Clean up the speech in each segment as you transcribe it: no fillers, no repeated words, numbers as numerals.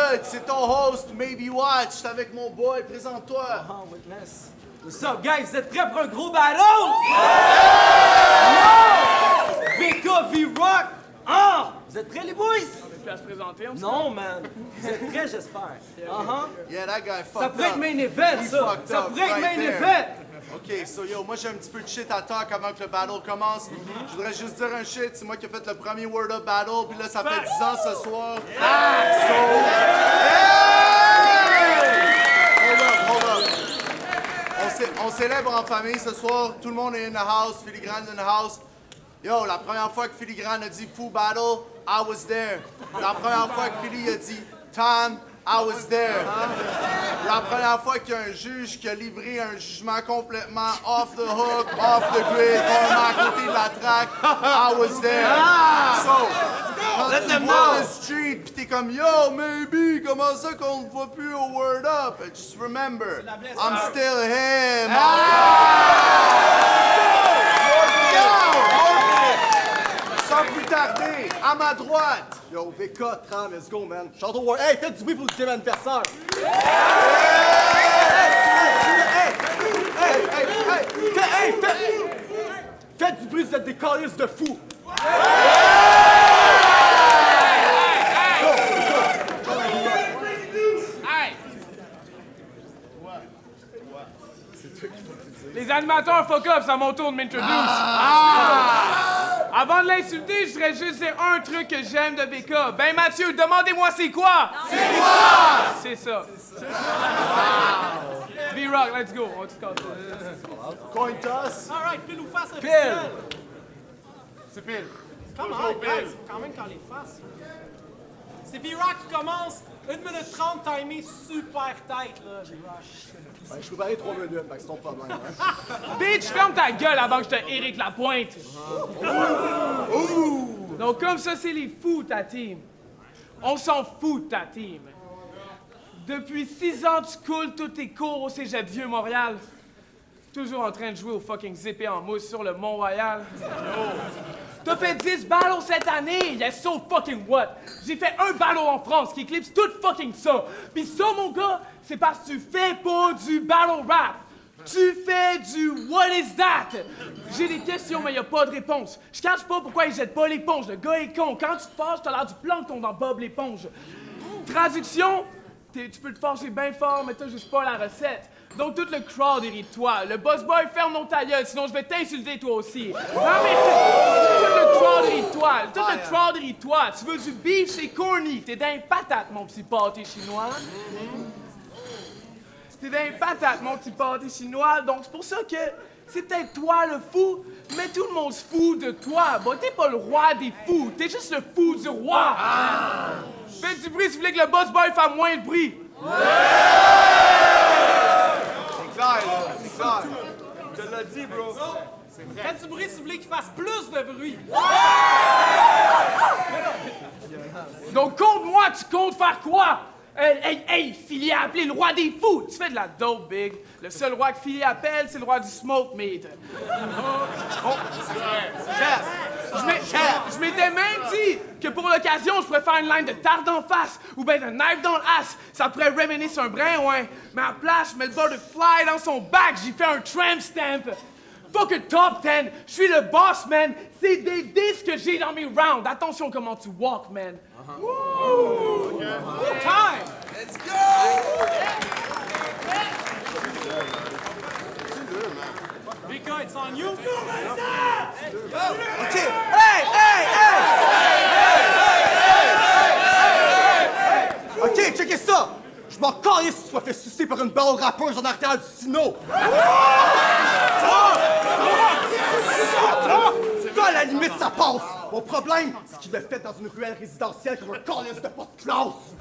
good? C'est ton host, Maybe Watch. J'étais avec mon boy, présente-toi. Oh, witness. What's up, guys? Vous êtes prêts pour un gros battle? BK v Rock! Ah! Vous êtes prêts, les boys? On est plus à se présenter, on Non, man. Vous êtes prêts, j'espère. Yeah, that guy fucked up. Ça pourrait être main event, He ça. fucked Ça up pourrait être right main there. event. OK, so yo, moi j'ai un petit peu de shit à talk avant que le battle commence. Je voudrais juste dire un shit, c'est moi qui ai fait le premier Word Up Battle, puis là ça fait 10 ans ce soir. So... Hold up. On célèbre en famille ce soir, tout le monde est in the house, Filigrane in the house. Yo, la première fois que Filigrane a dit Fou Battle, I was there. La première fois que Philly a dit Time, I was there. La première fois qu'il y a un juge qui a livré un jugement complètement off the hook, off the grid, complètement à côté de la track, I was there. So, quand tu vois le street pis t'es comme Yo, maybe, comment ça qu'on ne voit plus au Word Up? Just remember, I'm still him. Sans plus tarder, à ma droite. Yo, VK, Tram, let's go, man. Chante au Word. Hey, faites du bruit pour le 10e anniversaire. Faites du bruit, vous êtes des calices de fous. Les animateurs fuck up, c'est à mon tour de m'introduire. Avant de l'insulter, je voudrais juste dire un truc que j'aime de BK. Ben Mathieu, demandez-moi c'est quoi? C'est quoi? C'est ça. V-Rock, let's go. On te casse. Coin toss. Alright, pile ou face Pile. officiel. C'est pile. Come on, guys, quand même quand les faces. C'est V-Rock qui commence. 1 minute 30, timé super tight, là. Ben, je suis préparé 3 minutes, fait que c'est ton problème. Hein. Bitch, ferme ta gueule avant que je te Éric Lapointe. Donc comme ça, c'est les fous, ta team. On s'en fout de ta team. Depuis 6 ans, tu coules tous tes cours au Cégep Vieux-Montréal. Toujours en train de jouer au fucking zippé en mousse sur le Mont-Royal. T'as fait 10 battles cette année, yes so fucking what? J'ai fait un battle en France qui éclipse tout fucking ça. Pis ça, mon gars, c'est parce que tu fais pas du battle rap. Tu fais du what is that? J'ai des questions, mais y a pas de réponse. Je cache pas pourquoi il jette pas l'éponge. Le gars est con. Quand tu te fâches, t'as l'air du plancton dans Bob l'éponge. Traduction, tu peux te fâcher bien fort, mais t'as juste pas la recette. Donc tout le crowd hérite de toi. Le boss boy ferme ton ta gueule, sinon je vais t'insulter toi aussi. Non mais tout le crowd hérite de toi. Tout le crowd hérite de toi. Tu veux du beef, c'est corny. T'es d'un patate, mon petit pâté chinois. T'es d'un patate, mon petit pâté chinois. Donc c'est pour ça que c'est peut-être toi le fou, mais tout le monde se fout de toi. Bon, t'es pas le roi des fous, t'es juste le fou du roi. Faites du bruit si vous voulez que le boss boy fasse moins de bruit. C'est clair. Je te l'ai dit, bro. Faites du bruit si vous voulez qu'il fasse plus de bruit. Donc compte-moi, tu comptes faire quoi? Hey, Philly a appelé le roi des fous. Tu fais de la dope, Big. Le seul roi que Philly appelle, c'est le roi du smoke meat. Je m'étais même dit que pour l'occasion, je pourrais faire une ligne de tarte d'en face ou ben de knife dans l'ass. Ça pourrait revenir sur un brin, ouais. Mais à la place, je mets le butterfly dans son bac. J'y fais un tramp stamp. Fuck a top 10. Je suis le boss, man. C'est des disques que j'ai dans mes rounds. Attention comment tu walk, man. Time! Let's go! VK, it's on you. OK. Hey! OK, checkez ça. Je m'en calisse si tu sois fait sucer par une balle rappeuse en arrière du Sino. Ça, à la limite, ça passe. Mon problème, c'est qu'il l'a fait dans une ruelle résidentielle comme un calice de pas de classe.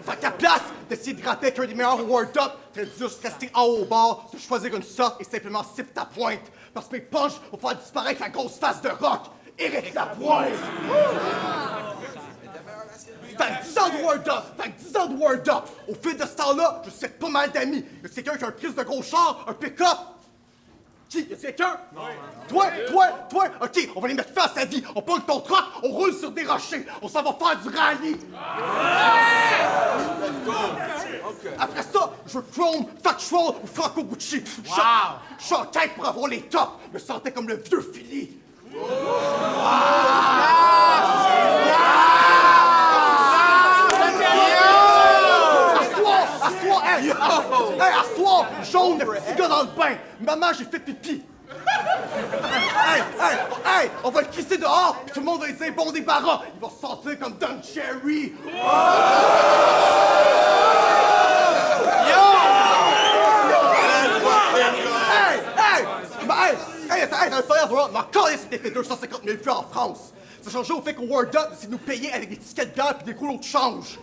Fait qu'à place d'essayer de rapper avec un des meilleurs Word Up, t'aurais dû juste rester en haut au bar, de choisir une sorte et simplement siffler ta pointe. Parce que mes punches vont faire disparaître la grosse face de rock. Éric Lapointe! Fait que 10 ans de Word Up! Au fil de ce temps-là, je sais pas mal d'amis. Il y a quelqu'un qui a un prise de gros char, un pick-up. Qui? Y'a-tu quelqu'un? Toi! OK, on va les mettre fin à sa vie. On pogne ton troc, on roule sur des rochers. On s'en va faire du rallye. Après ça, je veux Chrome, Factual ou Franco Gucci. Je suis en quête pour avoir les tops. Je me sentais comme le vieux Philly. Assoir, jaune, le petit gars dans le bain. Maman, j'ai fait pipi. Hey, on va le crisser dehors, puis tout le monde va dire bon débarras. Il va se sentir comme Don Cherry. Attends, mais encore c'était fait 250 000 vues en France. Ça changeait au fait qu'au World Up, c'est nous payer avec des tickets de gare pis des rouleaux de change.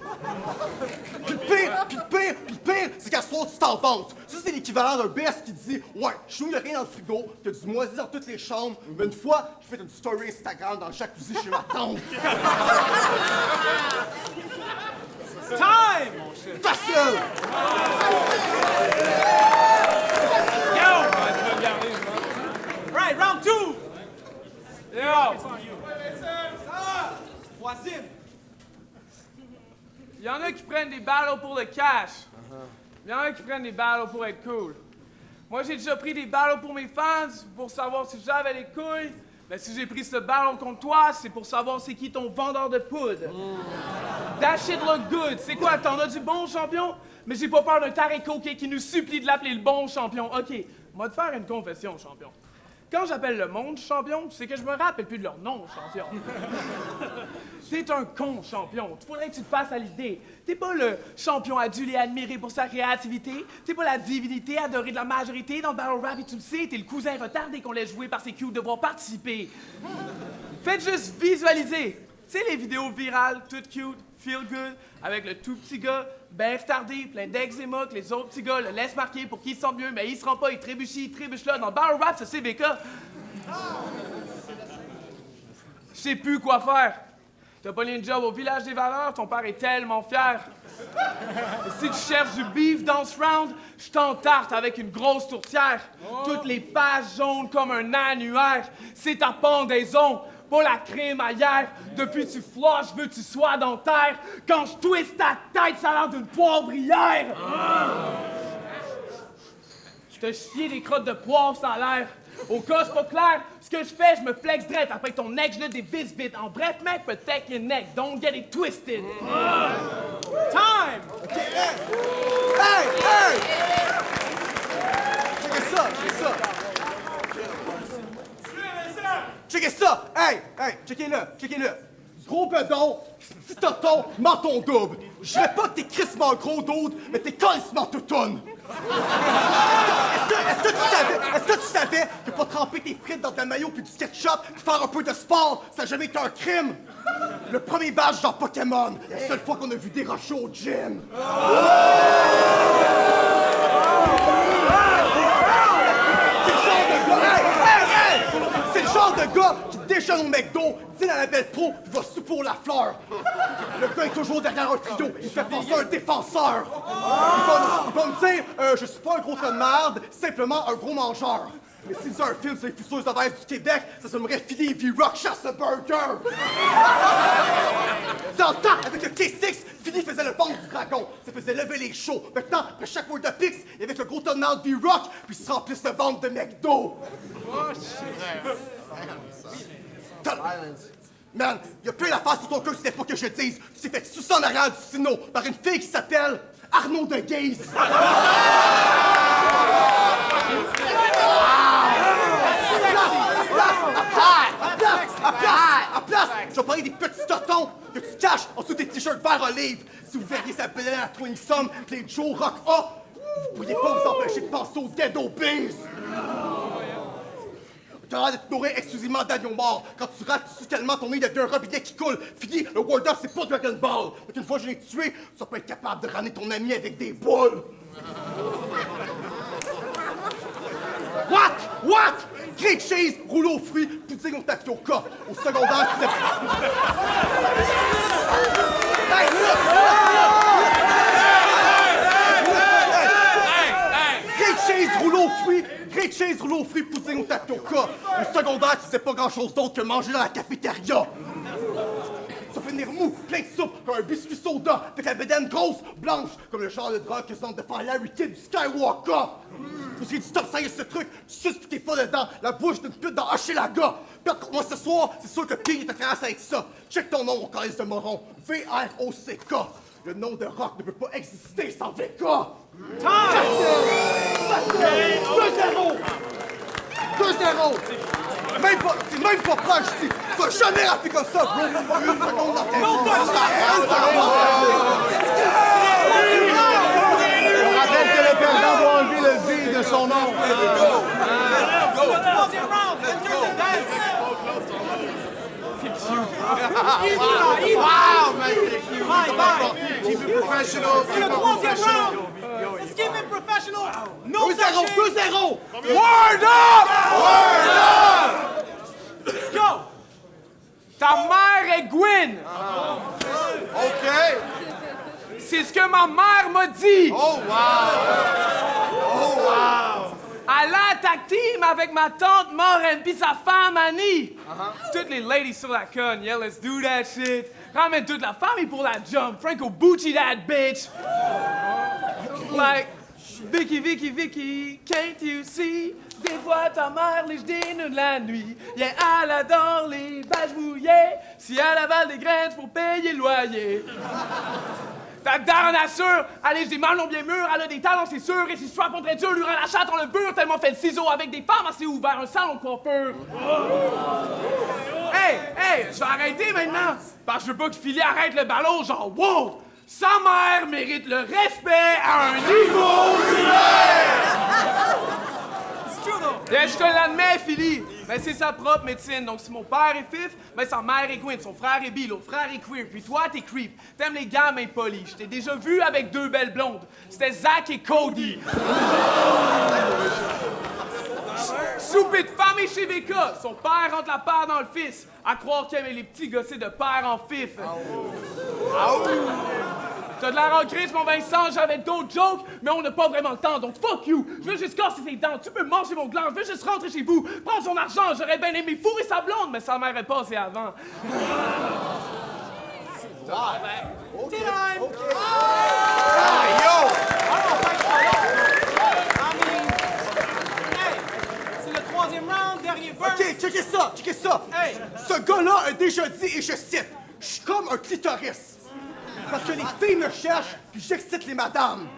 Puis le pire, c'est qu'à ce soir, tu t'en vantes. Ça, c'est l'équivalent d'un BS qui dit « Ouais, je y'a rien dans le frigo, t'as du moisi dans toutes les chambres, mais une fois, j'ai fait une story Instagram dans le jacuzzi chez ma tante. » Time, mon shit! Facile! Right, round 2! Yo! Troisième. Il y en a qui prennent des battles pour le cash. Il y en a qui prennent des battles pour être cool. Moi, j'ai déjà pris des battles pour mes fans, pour savoir si j'avais les couilles. Mais si j'ai pris ce battle contre toi, c'est pour savoir c'est qui ton vendeur de poudre. That shit look good. C'est quoi, t'en as du bon, champion? Mais j'ai pas peur d'un taré coquet qui nous supplie de l'appeler le bon champion. OK, moi te faire une confession, champion. Quand j'appelle le monde champion, c'est que je me rappelle plus de leur nom, champion. T'es un con champion. Il faudrait que tu te fasses à l'idée. T'es pas le champion adulé et admiré pour sa créativité. T'es pas la divinité adorée de la majorité dans le battle rap et tu le sais. T'es le cousin retardé qu'on laisse jouer par ses cues de devoir participer. Faites juste visualiser. Tu sais les vidéos virales, toutes cute, feel good, avec le tout petit gars, ben retardé, plein d'eczéma, que les autres petits gars le laissent marquer pour qu'il se sente mieux, mais il se rend pas, il trébuche là. Dans le battle rap, c'est CBK. Je sais plus quoi faire. T'as pas une job au village des valeurs, ton père est tellement fier. Et si tu cherches du beef dans ce round, je t'entarte avec une grosse tourtière. Toutes les pages jaunes comme un annuaire. C'est ta pendaison, pas la crémaillère. Depuis tu flushes, je veux que tu sois dans terre. Quand je twiste ta tête, ça a l'air d'une poivrière. Je te chie des crottes de poivre sans l'air. Au cas, c'est pas clair. Ce que je fais, je me flex drette après que ton neck, je le dévisse vite. En bref, mec, protect your neck. Don't get it twisted. Time! Hey! Checkez ça! Hey! Checkez-le! Gros bedon, petit toton, menton double. Je dirais pas que t'es crissement gros d'autre, mais t'es calissement toutoune. Est-ce que tu savais que pas tremper tes frites dans ta maillot puis du ketchup puis faire un peu de sport, ça n'a jamais été un crime? Le premier badge dans Pokémon, la seule fois qu'on a vu des rochers au gym. C'est le genre de gars qui déjeune au McDo, dîne à la belle pro, puis va souper au la fleur. Le gars est toujours derrière un trio, il fait penser à un défenseur. Il va me dire, je suis pas un gros tas de merde, simplement un gros mangeur. Mais s'il faisait un film sur les fissures de verre du Québec, ça s'aimerait Philly V-Rock chasse le burger. Dans le temps, avec le K6, Philly faisait le ventre du dragon. Ça faisait lever les shows. Maintenant, après chaque Word of Pix, il y avait le gros tonneau de V-Rock, puis il se remplisse le ventre de McDo. Man, il y a plein d'affaires sur ton cœur que c'était pas que je dise. Tu t'es fait sucer en arrière du sino par une fille qui s'appelle Arnaud de Guise. À place, je vais parler des petits totons que tu caches en dessous tes t-shirts vert olive. Si vous verriez sa belle à Twin Sum pis les Joe Rock A, vous pourriez pas vous empêcher de penser aux Dead Obese. T'as l'air de te nourrir exclusivement d'agneaux morts. Quand tu rates, tu sues tellement ton nez devient un robinet qui coule. Fini, le World Up, c'est pas Dragon Ball. Donc une fois que je l'ai tué, tu vas pas être capable de ramener ton ami avec des boules. What? Great cheese, rouleau aux fruits, pudding au tapioca. Au secondaire, tu sais... Great cheese, rouleau aux fruits, great cheese, rouleau aux fruits, pudding ou tapioca. Au secondaire, tu sais pas grand-chose d'autre que manger dans la cafétéria. Ça fait venir mou, plein de soupe, comme un biscuit soda, avec la bédaine grosse, blanche, comme le genre de drogue que semble de faire Larry Kidd du Skywalker. Parce que tu t'enseigne ce truc, tu suces pis t'es pas dedans, la bouche d'une pute dans Hochelaga. Puis moi ce soir, c'est sûr que Pig est intéressé avec ça. Check ton nom, mon calice de moron. V-R-O-C-K. Le nom de rock ne peut pas exister sans VK. 2-0! 2-0! C'est même pas proche ici! Tu vas jamais rapper comme ça, bro! Une seconde dans ta Je rappelle que le perdant doit enlever le V de son nom. Troisième round, enter the dance. Wow, man! Bye, Keep it professional. C'est le troisième round. Let's keep it professional. No 2-0! touching. 2-0! Word up! Word up! Let's go. Ta mère est Gwyn! OK. C'est ce que ma mère m'a dit! Oh, wow! Oh, wow! Elle a tag team avec ma tante Maureen pis sa femme Annie! Toutes les ladies sur la conne, yeah, let's do that shit! Ramène toute la famille pour la jump! Franco Bucci that bitch! Like, Vicky, can't you see? Des fois ta mère lèche des nœuds de la nuit. Yeah, elle adore les badges mouillés. Si elle avale des graines pour payer le loyer. Ta daronne assure, elle lèche des melons bien mûrs, elle a des talents, c'est sûr. Et si je frappe contre Dieu, lui rend la chatte, on le beurre tellement fait le ciseau avec des femmes assez ouvert, un salon de coiffeur. Hey, je vais arrêter maintenant. Parce que je veux pas que Philly arrête le ballon, genre, wow! Sa mère mérite le respect à un niveau yeah, je te l'admets, Philly. Mais c'est sa propre médecine. Donc, si mon père est fif, ben sa mère est Gwyn, son frère est Bill, l'autre frère est queer. Puis toi, t'es creep. T'aimes les gammes impolis. Je t'ai déjà vu avec deux belles blondes. C'était Zach et Cody. Souper de famille chez VK. Son père rentre la part dans le fils. À croire qu'il aimait les petits gossés de père en fif. T'as de l'air en crise, mon Vincent, j'avais d'autres jokes, mais on n'a pas vraiment le temps, donc fuck you! Je veux juste casser ses dents, tu peux manger mon gland, je veux juste rentrer chez vous, prendre son argent, j'aurais bien aimé fourrer sa blonde, mais sa mère est passée avant. Time. Yo! Hey, c'est le troisième round, dernier verse. Ok, checkez ça! Hey. Ce gars-là a déjà dit, et je cite, « Je suis comme un clitoris. » Parce que les filles me cherchent, puis j'excite les madames.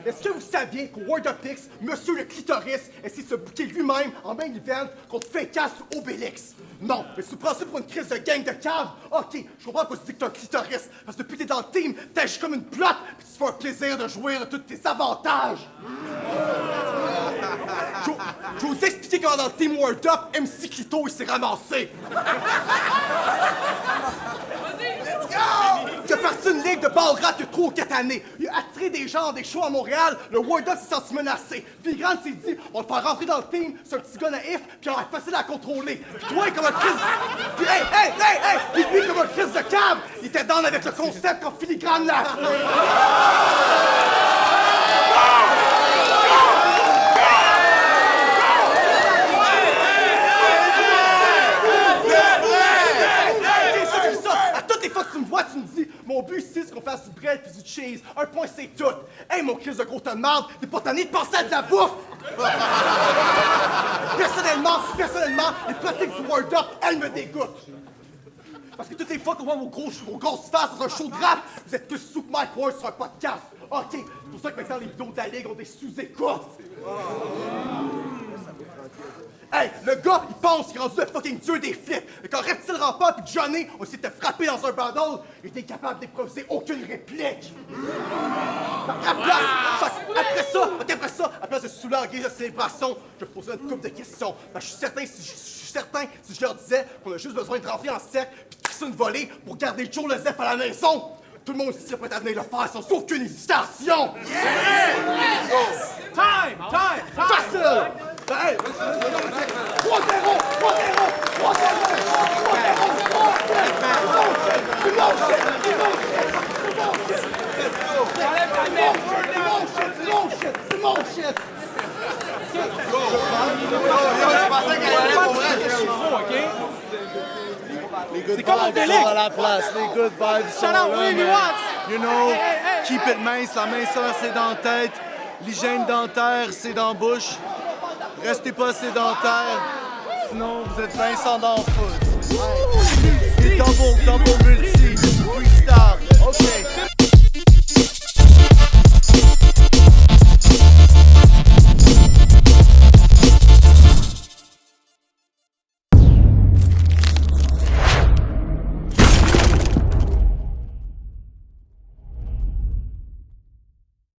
Est-ce que vous saviez qu'au World of Pix, Monsieur le clitoris essaie de se bouquer lui-même en main event contre Fécas ou Obélix? Non, mais si vous prenez ça pour une crise de gang de cave, ok, je comprends pas si tu dis que t'es un clitoris, parce que depuis que t'es dans le team, t'agis comme une plotte, puis tu te fais un plaisir de jouir de tous tes avantages. Je vais vous expliquer comment dans le team World Up, MC Clito, il s'est ramassé. Il a parti une ligue de ball rap il y a 3 ou 4 années. Il a attiré des gens dans des shows à Montréal. Le World Up s'est senti menacé. Puis Grant s'est dit, on va le faire rentrer dans le team, c'est un petit gars naïf, puis on va être facile à contrôler. Puis toi, comme un crise... Puis Puis lui, comme un crise de cave, il était down avec le concept quand Filigrane l'a appelé. Tu me vois, tu me dis, mon but ici, c'est qu'on fasse du bread puis du cheese. Un point, c'est tout. Hey, mon crise de gros tas de marde, t'es pas tanné de penser à de la bouffe! Personnellement, les pratiques du World Up, elles me dégoûtent. Parce que toutes les fois qu'on voit vos grosses faces dans un show de rap, vous êtes plus sous que Mike Ward sur un podcast. Ok, c'est pour ça que maintenant les vidéos de la Ligue ont des sous-écoutes. Hey, le gars, il pense qu'il est rendu le fucking dieu des flips. Et quand Reptile Rampart et Johnny ont essayé de te frapper dans un bundle, il était incapable d'improviser aucune réplique. Après ça, à place de se saouler en guise de célébration, je vais poser une couple de questions. Je suis certain si je leur disais qu'on a juste besoin de rentrer en cercle puis de crisser une volée pour garder Joe le Zef à la maison. Tout le monde ici serait prêt à venir le faire sans aucune hésitation. Time. Facile! Hey! 3-0! C'est mon shit! good C'est comme au vibes Félix. sont à la place. Les good vibes sont Shout là, out, Wavy man. Watts. You know, Hey, hey, hey. keep it mince. La minceur, c'est dans la tête. L'hygiène dentaire, c'est dans la bouche. Restez pas sédentaire. Sinon, vous êtes Vincent dans le foot. Des double multi.